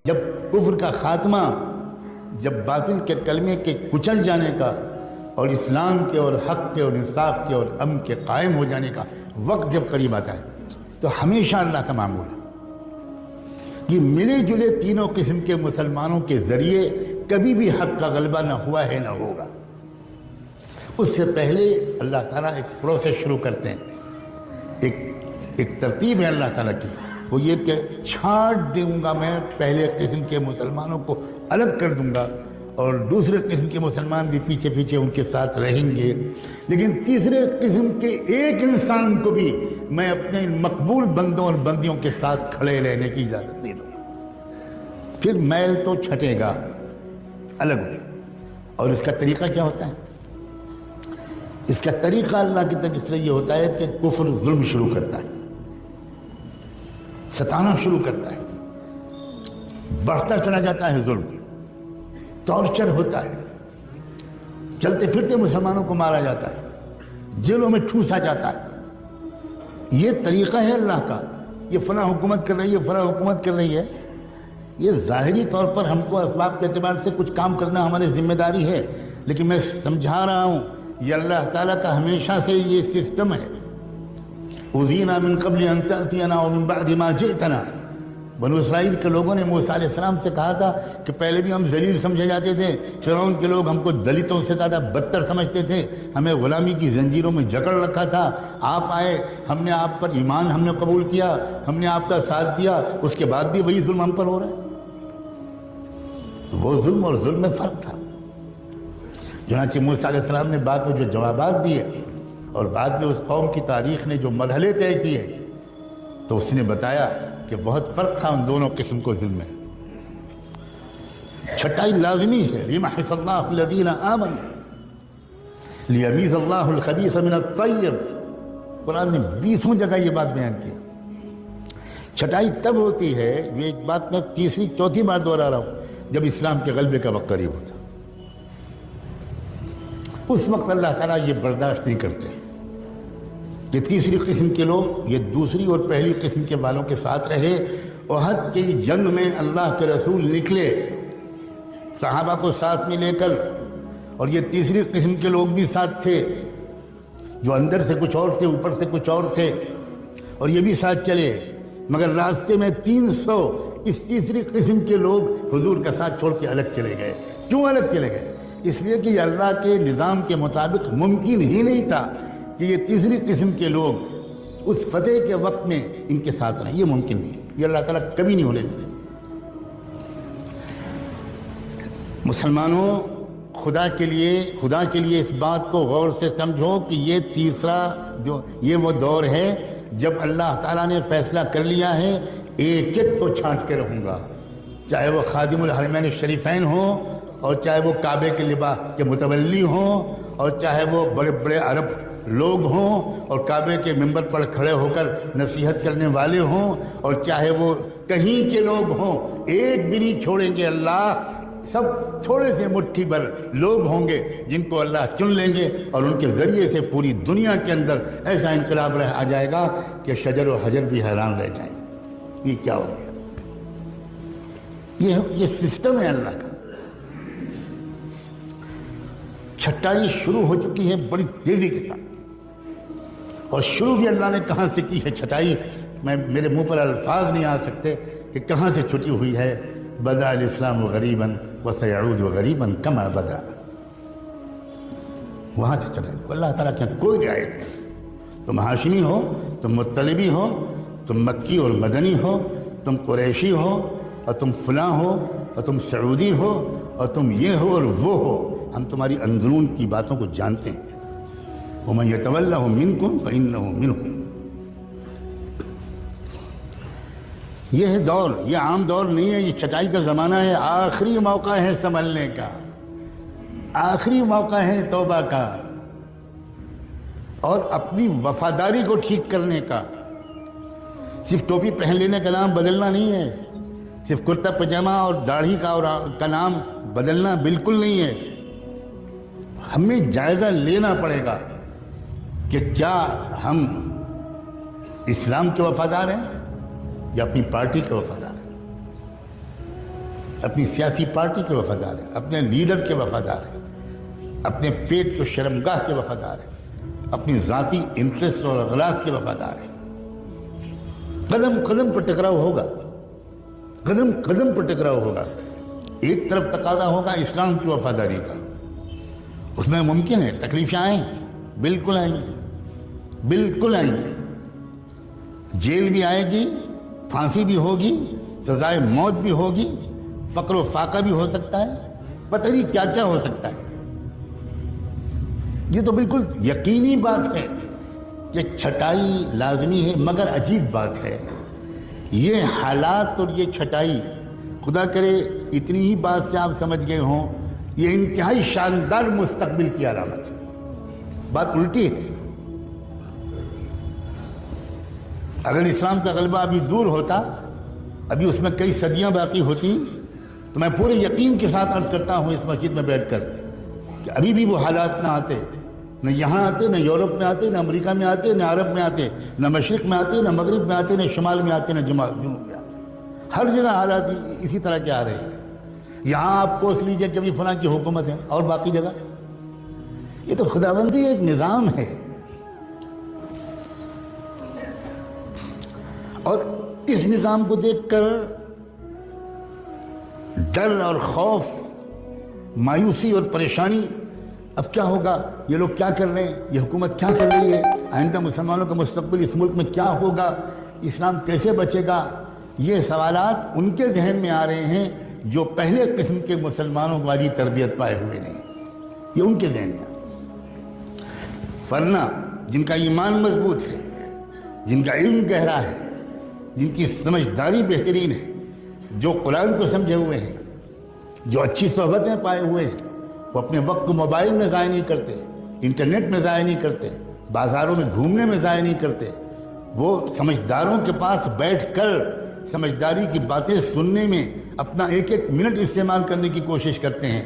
جب کفر کا خاتمہ، جب باطل کے کلمے کے کچل جانے کا اور اسلام کے اور حق کے اور انصاف کے اور امن کے قائم ہو جانے کا وقت جب قریب آتا ہے تو ہمیشہ اللہ کا معمول ہے کہ ملے جلے تینوں قسم کے مسلمانوں کے ذریعے کبھی بھی حق کا غلبہ نہ ہوا ہے نہ ہوگا۔ اس سے پہلے اللہ تعالیٰ ایک پروسیس شروع کرتے ہیں، ایک ترتیب ہے اللہ تعالیٰ کی، وہ یہ کہ چھانٹ دوں گا میں، پہلے قسم کے مسلمانوں کو الگ کر دوں گا اور دوسرے قسم کے مسلمان بھی پیچھے پیچھے ان کے ساتھ رہیں گے، لیکن تیسرے قسم کے ایک انسان کو بھی میں اپنے مقبول بندوں اور بندیوں کے ساتھ کھڑے رہنے کی اجازت دے دوں گا۔ پھر میل تو چھٹے گا، الگ ہوگا۔ اور اس کا طریقہ کیا ہوتا ہے؟ اس کا طریقہ اللہ کی طرف سے یہ ہوتا ہے کہ کفر ظلم شروع کرتا ہے، ستانا شروع کرتا ہے، بڑھتا چلا جاتا ہے ظلم، ٹارچر ہوتا ہے، چلتے پھرتے مسلمانوں کو مارا جاتا ہے، جیلوں میں ٹھوسا جاتا ہے۔ یہ طریقہ ہے اللہ کا، یہ فلاں حکومت کر رہی ہے، فلاں حکومت کر رہی ہے، یہ ظاہری طور پر ہم کو اسباب کے اعتبار سے کچھ کام کرنا ہماری ذمہ داری ہے، لیکن میں سمجھا رہا ہوں یہ اللہ تعالیٰ کا ہمیشہ سے یہ سسٹم ہے۔ اُذِينَا مِن قَبْلِ أَن تَأْتِيَنَا وَمِن بَعْدِ مَا جِئْتَنَا، بنو اسرائیل کے لوگوں نے موسیٰ علیہ السلام سے کہا تھا کہ پہلے بھی ہم ذلیل سمجھے جاتے تھے، فرعون کے لوگ ہم کو دلتوں سے زیادہ بدتر سمجھتے تھے، ہمیں غلامی کی زنجیروں میں جکڑ رکھا تھا، آپ آئے، ہم نے آپ پر ایمان ہم نے قبول کیا، ہم نے آپ کا ساتھ دیا، اس کے بعد بھی وہی ظلم ہم پر ہو رہا ہے۔ وہ ظلم اور ظلم میں فرق تھا۔ چنانچہ موسیٰ علیہ السلام نے بعد میں جو جوابات دیے اور بعد میں اس قوم کی تاریخ نے جو مرحلے طے کیے تو اس نے بتایا کہ بہت فرق تھا ان دونوں قسم کو ظلم میں۔ چھٹائی لازمی ہے، لِيَمْحِصَ اللَّهُ الَّذِينَ آمَنُوا لِيَمِيزَ اللَّهُ الْخَبِيثَ مِنَ الطَّيِّبِ۔ قرآن نے 20 جگہ یہ بات بیان کی۔ چھٹائی تب ہوتی ہے، یہ ایک بات میں تیسری چوتھی بار دوہرا رہا ہوں، جب اسلام کے غلبے کا وقت قریب ہوتا، اس وقت اللہ تعالیٰ یہ برداشت نہیں کرتے کہ تیسری قسم کے لوگ یہ دوسری اور پہلی قسم کے والوں کے ساتھ رہے۔ احد کی جنگ میں اللہ کے رسول نکلے صحابہ کو ساتھ میں لے کر، اور یہ تیسری قسم کے لوگ بھی ساتھ تھے جو اندر سے کچھ اور تھے، اوپر سے کچھ اور تھے، اور یہ بھی ساتھ چلے، مگر راستے میں 300 اس تیسری قسم کے لوگ حضور کا ساتھ چھوڑ کے الگ چلے گئے۔ کیوں الگ چلے گئے؟ اس لیے کہ یہ اللہ کے نظام کے مطابق ممکن ہی نہیں تھا کہ یہ تیسری قسم کے لوگ اس فتح کے وقت میں ان کے ساتھ رہیں، یہ ممکن نہیں، یہ اللہ تعالیٰ کبھی نہیں ہونے دے۔ مسلمانوں، خدا کے لیے اس بات کو غور سے سمجھو کہ یہ تیسرا یہ وہ دور ہے جب اللہ تعالیٰ نے فیصلہ کر لیا ہے ایک ایک کو چھانٹ کے رہوں گا، چاہے وہ خادم الحرمین الشریفین ہوں، اور چاہے وہ کعبے کے لباس کے متولی ہوں، اور چاہے وہ بڑے بڑے عرب لوگ ہوں اور کعبے کے ممبر پر کھڑے ہو کر نصیحت کرنے والے ہوں، اور چاہے وہ کہیں کے لوگ ہوں، ایک بھی نہیں چھوڑیں گے اللہ۔ سب تھوڑے سے مٹھی بھر لوگ ہوں گے جن کو اللہ چن لیں گے، اور ان کے ذریعے سے پوری دنیا کے اندر ایسا انقلاب آ جائے گا کہ شجر و حجر بھی حیران رہ جائیں گے، یہ کیا ہو گیا؟ یہ سسٹم ہے اللہ کا۔ چھٹائی شروع ہو چکی ہے بڑی تیزی کے ساتھ، اور شروع بھی اللہ نے کہاں سے کی ہے چھٹائی؟ میرے منہ پر الفاظ نہیں آ سکتے کہ کہاں سے چھٹی ہوئی ہے۔ بدأ الاسلام غریبا وسيعود غریبا کما بدا، وہاں سے چلا۔ اللہ تعالیٰ کے کوئی رعایت نہیں، تم ہاشمی ہو، تم مطلبی ہو، تم مکی اور مدنی ہو، تم قریشی ہو، اور تم فلاں ہو، اور تم سعودی ہو، اور تم یہ ہو اور وہ ہو، ہم تمہاری اندرون کی باتوں کو جانتے ہیں۔ وَمَن يَتَوَلَّهُ مِنْكُمْ فَإِنَّهُ مِنْهُمْ۔ یہ دور، یہ عام دور نہیں ہے، یہ چھٹائی کا زمانہ ہے، آخری موقع ہے سنبھلنے کا، آخری موقع ہے توبہ کا، اور اپنی وفاداری کو ٹھیک کرنے کا۔ صرف ٹوپی پہن لینے کا نام بدلنا نہیں ہے، صرف کرتا پجامہ اور داڑھی کا نام بدلنا بالکل نہیں ہے۔ ہمیں جائزہ لینا پڑے گا کہ کیا ہم اسلام کے وفادار ہیں یا اپنی پارٹی کے وفادار ہیں۔ اپنی سیاسی پارٹی کے وفادار ہے، اپنے لیڈر کے وفادار ہے، اپنے پیٹ کو شرمگاہ کے وفادار ہے، اپنی ذاتی انٹرسٹ اور اغراض کے وفادار ہے۔ قدم قدم پر ٹکراؤ ہوگا، قدم قدم پر ٹکراؤ ہوگا۔ ایک طرف تقاضا ہوگا اسلام کی وفاداری کا، اس میں ممکن ہے تکلیفیں آئیں، بالکل آئیں گی، بالکل آئیں گی، جیل بھی آئے گی، پھانسی بھی ہوگی، سزائے موت بھی ہوگی، فقر و فاقہ بھی ہو سکتا ہے، پتہ نہیں کیا کیا ہو سکتا ہے۔ یہ تو بالکل یقینی بات ہے کہ چھٹائی لازمی ہے، مگر عجیب بات ہے یہ حالات اور یہ چھٹائی، خدا کرے اتنی ہی بات سے آپ سمجھ گئے ہوں، یہ انتہائی شاندار مستقبل کی علامت ہے۔ بات الٹی ہے۔ اگر اسلام کا غلبہ ابھی دور ہوتا، ابھی اس میں کئی صدیاں باقی ہوتی، تو میں پورے یقین کے ساتھ عرض کرتا ہوں اس مسجد میں بیٹھ کر کہ ابھی بھی وہ حالات نہ آتے، نہ یہاں آتے، نہ یورپ میں آتے، نہ امریکہ میں آتے، نہ عرب میں آتے، نہ مشرق میں آتے، نہ مغرب میں آتے، نہ شمال میں آتے، نہ جنوب میں آتے۔ ہر جگہ حالات اسی طرح کے آ رہے ہیں۔ یہاں آپ کوس لیجئے کہ ابھی فلاں کی حکومت ہے، اور باقی جگہ یہ تو خداوندی ایک نظام ہے۔ اور اس نظام کو دیکھ کر ڈر اور خوف، مایوسی اور پریشانی، اب کیا ہوگا، یہ لوگ کیا کر رہے ہیں، یہ حکومت کیا کر رہی ہے، آئندہ مسلمانوں کا مستقبل اس ملک میں کیا ہوگا، اسلام کیسے بچے گا، یہ سوالات ان کے ذہن میں آ رہے ہیں جو پہلے قسم کے مسلمانوں والی تربیت پائے ہوئے نہیں، یہ ان کے ذہن میں آ رہے ہیں۔ ورنہ جن کا ایمان مضبوط ہے، جن کا علم گہرا ہے، جن کی سمجھداری بہترین ہے، جو قرآن کو سمجھے ہوئے ہیں، جو اچھی صحبتیں پائے ہوئے ہیں، وہ اپنے وقت کو موبائل میں ضائع نہیں کرتے، انٹرنیٹ میں ضائع نہیں کرتے، بازاروں میں گھومنے میں ضائع نہیں کرتے، وہ سمجھداروں کے پاس بیٹھ کر سمجھداری کی باتیں سننے میں اپنا ایک ایک منٹ استعمال کرنے کی کوشش کرتے ہیں۔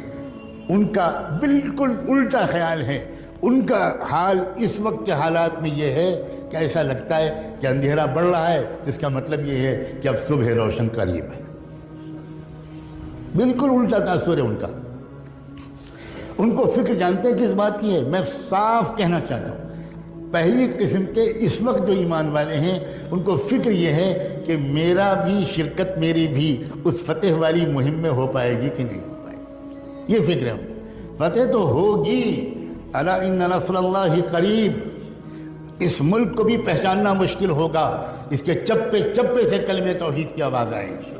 ان کا بالکل الٹا خیال ہے۔ ان کا حال اس وقت کے حالات میں یہ ہے کہ ایسا لگتا ہے کہ اندھیرا بڑھ رہا ہے، جس کا مطلب یہ ہے کہ اب صبح روشن قریب ہے۔ بالکل الٹا تاثر ہے ان کا۔ ان کو فکر جانتے ہیں کس بات کی ہے؟ میں صاف کہنا چاہتا ہوں، پہلی قسم کے اس وقت جو ایمان والے ہیں ان کو فکر یہ ہے کہ میرا بھی شرکت، میری بھی اس فتح والی مہم میں ہو پائے گی کہ نہیں ہو پائے گی، یہ فکر ہے۔ فتح تو ہوگی، الا ان نصر اللہ قریب۔ اس ملک کو بھی پہچاننا مشکل ہوگا، اس کے چپے چپے سے کلمہ توحید کی آواز آئے گی۔